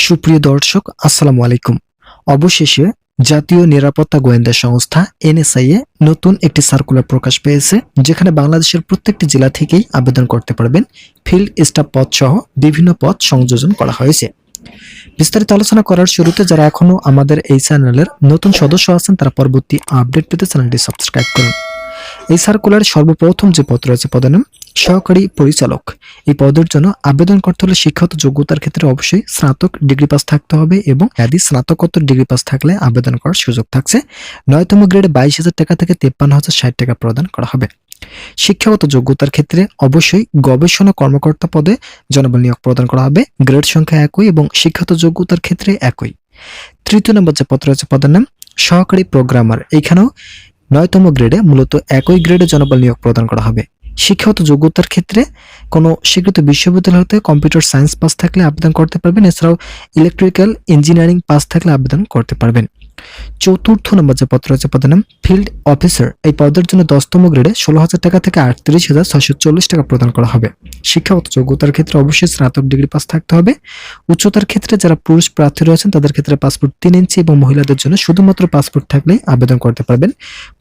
সুপ্রিয় দর্শক, আসসালামু আলাইকুম। অবশেষে জাতীয় নিরাপত্তা গোয়েন্দা সংস্থা এনএসআই এ নতুন একটি সার্কুলার প্রকাশ পেয়েছে, যেখানে বাংলাদেশের প্রত্যেকটি জেলা থেকেই আবেদন করতে পারবেন। ফিল্ড স্টাফ পদ সহ বিভিন্ন পদ সংযোজন করা হয়েছে। বিস্তারিত আলোচনা করার শুরুতে যারা এখনো আমাদের এই চ্যানেলের নতুন সদস্য আছেন, তারা পরবর্তী আপডেট পেতে চ্যানেলটি সাবস্ক্রাইব করুন। এই সার্কুলারে সর্বপ্রথম যে পদ রয়েছে পদের নাম সহকারী পরিচালক। এই পদের জন্য আবেদন করতে হলে শিক্ষাগত যোগ্যতার ক্ষেত্রে অবশ্যই স্নাতক ডিগ্রি পাস থাকতে হবে এবং স্নাতকোত্তর ডিগ্রি পাস থাকলে আবেদন করার সুযোগ থাকছে। 9তম গ্রেডে 22,000 টাকা থেকে 53,060 টাকা প্রদান করা হবে। শিক্ষাগত যোগ্যতার ক্ষেত্রে অবশ্যই গবেষণা কর্মকর্তা পদে জনবল নিয়োগ প্রদান করা হবে। গ্রেড সংখ্যা একই এবং শিক্ষাগত যোগ্যতার ক্ষেত্রে একই। তৃতীয় নম্বর যে পদ রয়েছে পদের নাম সহকারী প্রোগ্রামার। এইখানেও 9তম গ্রেডে মূলত একই গ্রেডে জনবল নিয়োগ প্রদান করা হবে। শিক্ষাগত যোগ্যতার ক্ষেত্রে কোনো স্বীকৃত বিশ্ববিদ্যালয় হতে কম্পিউটার সায়েন্স পাস থাকলে আবেদন করতে পারবেন। এছাড়াও ইলেকট্রিক্যাল ইঞ্জিনিয়ারিং পাস থাকলে আবেদন করতে পারবেন। চতুর্থ নম্বর যে পদ রয়েছে পদের নাম ফিল্ড অফিসার। এই পদের জন্য 10তম গ্রেডে 16,000 টাকা থেকে 38,640 টাকা প্রদান করা হবে। শিক্ষাগত যোগ্যতার ক্ষেত্রে অবশ্যই স্নাতক ডিগ্রি পাস থাকতে হবে। উচ্চতার ক্ষেত্রে যারা পুরুষ প্রার্থী রয়েছেন তাদের ক্ষেত্রে পাসপোর্ট 3 ইঞ্চি এবং মহিলাদের জন্য শুধুমাত্র পাসপোর্ট থাকলেই আবেদন করতে পারবেন।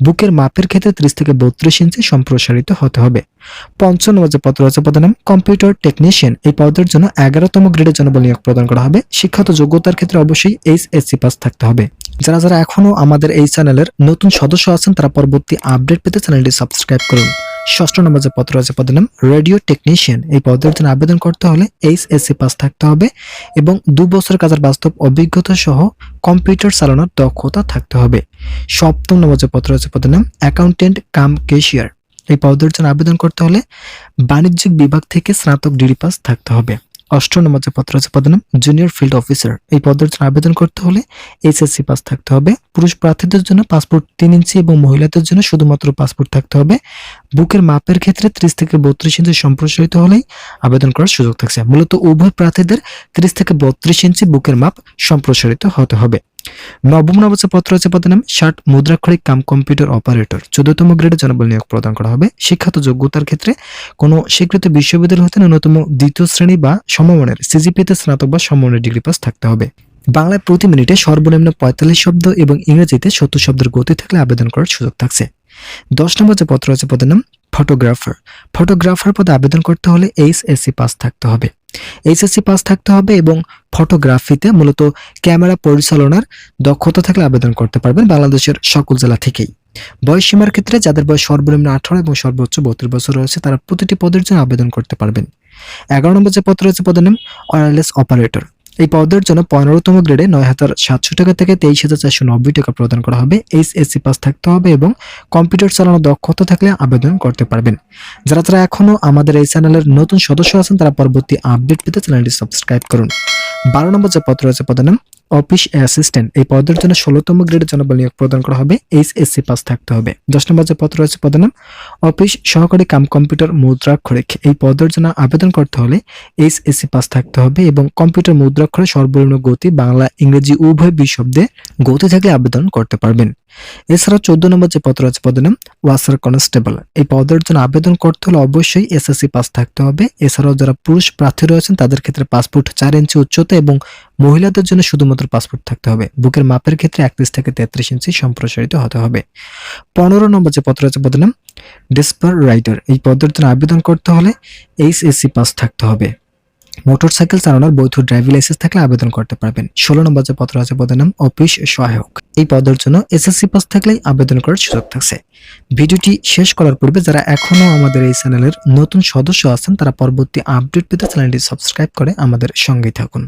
বুকের মাপের ক্ষেত্রে 30 থেকে 32 ইঞ্চি সম্প্রসারিত হতে হবে। পঞ্চম নম্বর যে পদ রয়েছে পদের নাম কম্পিউটার টেকনিশিয়ান। এই পদের জন্য 11তম গ্রেডে জনবল নিয়োগ প্রদান করা হবে। শিক্ষাগত যোগ্যতার ক্ষেত্রে অবশ্যই এইচএসসি পাস থাকতে হবে। যারা এখনো আমাদের এই চ্যানেলের নতুন সদস্য আছেন, তারা পরবর্তী আপডেট পেতে চ্যানেলটি সাবস্ক্রাইব করুন। ষষ্ঠ নম্বর যে পদ রয়েছে পদের নাম রেডিও টেকনিশিয়ান। এই পদের জন্য আবেদন করতে হলে এইচএসসি পাস থাকতে হবে এবং 2 বছর কাজের বাস্তব অভিজ্ঞতা সহ কম্পিউটার চালানোর দক্ষতা থাকতে হবে। সপ্তম নম্বর যে পদ রয়েছে পদের নাম অ্যাকাউন্টেন্ট কাম ক্যাশিয়ার। এই পদের জন্য আবেদন করতে হলে বাণিজ্যিক বিভাগ থেকে স্নাতক ডিগ্রি পাস থাকতে হবে। অষ্টম নম্বর যে পদ রয়েছে পদের নাম জুনিয়র ফিল্ড অফিসার। এই পদের জন্য আবেদন করতে হলে এইচএসসি পাস থাকতে হবে। পুরুষ প্রার্থীদের জন্য পাসপোর্ট 3 ইঞ্চি এবং মহিলাদের জন্য শুধুমাত্র পাসপোর্ট থাকতে হবে। বুকের মাপের ক্ষেত্রে 30 থেকে 32 ইঞ্চি সম্প্রসারিত হলেই আবেদন করার সুযোগ থাকছে। মূলত উভয় প্রার্থীদের 30 থেকে 32 ইঞ্চি বুকের মাপ সম্প্রসারিত হতে হবে। নবম নম্বর যে পদ রয়েছে পদের নাম ষাট মুদ্রাক্ষরিক কাম কম্পিউটার অপারেটর। 14তম গ্রেডে জনবল নিয়োগ প্রদান করা হবে। শিক্ষাগত যোগ্যতার ক্ষেত্রে কোনো স্বীকৃত বিশ্ববিদ্যালয় হতে ন্যূনতম 2য় শ্রেণী বা সমমানের সিজিপিএতে স্নাতক বা সমমানের ডিগ্রি পাস থাকতে হবে। বাংলায় প্রতি মিনিটে সর্বনিম্ন 45 শব্দ এবং ইংরেজিতে 70 শব্দের গতি থাকলে আবেদন করার সুযোগ থাকছে। 10 নম্বর যে পদ রয়েছে পদের নাম ফটোগ্রাফার। ফটোগ্রাফার পদে আবেদন করতে হলে এইচএসসি পাস থাকতে হবে। এইচএসসি পাস থাকতে হবে এবং ফটোগ্রাফিতে মূলত ক্যামেরা পরিচালনার দক্ষতা থাকলে আবেদন করতে পারবেন বাংলাদেশের সকল জেলা থেকেই। বয়স সীমার ক্ষেত্রে যাদের বয়স সর্বনিম্ন 18 এবং সর্বোচ্চ 32 বছর রয়েছে, তারা প্রতিটি পদের জন্য আবেদন করতে পারবেন। 11 নম্বর যে পদ রয়েছে পদের নাম ওয়্যারলেস অপারেটর। এই পদের জন্য 15তম গ্রেডে 9,700 টাকা থেকে 23,490 টাকা প্রদান করা হবে। এইচএসসি পাস থাকতে হবে এবং কম্পিউটার চালানোর দক্ষতা থাকলে আবেদন করতে পারবেন। যারা এখনো আমাদের এই চ্যানেলের নতুন সদস্য আছেন, তারা পরবর্তী আপডেট পেতে চ্যানেলটি সাবস্ক্রাইব করুন। 12 নম্বর যে পদ রয়েছে পদের নাম অফিস অ্যাসিস্ট্যান্ট। এই পদের জন্য 16তম গ্রেডে জনবল নিয়োগ প্রদান করা হবে। এইচএসসি পাস থাকতে হবে। 10 নম্বর যে পদ রয়েছে পদের নাম অফিস সহকারী কাম কম্পিউটার মুদ্রাক্ষরিক। এই পদের জন্য আবেদন করতে হলে এইচএসসি পাস থাকতে হবে এবং কম্পিউটার মুদ্রাক্ষরে সর্বনিম্ন গতি বাংলা ইংরেজি উভয় শব্দে গতি থাকলে আবেদন করতে পারবেন। এছাড়াও 14 নম্বর যে পদ রয়েছে পদের নাম ওয়াসার কনস্টেবল। এই পদের জন্য আবেদন করতে হলে অবশ্যই এসএসসি পাস থাকতে হবে। এছাড়াও যারা পুরুষ প্রার্থী রয়েছেন তাদের ক্ষেত্রে পাসপোর্ট 4 ইঞ্চি উচ্চতা এবং মহিলাদের জন্য শুধুমাত্র পাসপোর্ট থাকতে হবে। বুকের মাপের ক্ষেত্রে 31 থেকে 33 ইঞ্চি সম্প্রসারিত হতে হবে। 15 নম্বর যে পদ রয়েছে পদের নাম ডেসপার রাইডার। এই পদের জন্য আবেদন করতে হলে এইচএসসি পাস থাকতে হবে। মোটরসাইকেল চালানোর বৈধ ড্রাইভিং লাইসেন্স থাকলে আবেদন করতে পারবেন। 16 নম্বর যে পদ রয়েছে পদের নাম অফিস সহায়ক। এই পদের জন্য এসএসসি পাস থাকলেই আবেদন করার সুযোগ থাকছে। ভিডিওটি শেষ করার পূর্বে যারা এখনো আমাদের এই চ্যানেলের নতুন সদস্য আছেন, তারা পরবর্তী আপডেট পেতে চ্যানেলটি সাবস্ক্রাইব করে আমাদের সঙ্গেই থাকুন।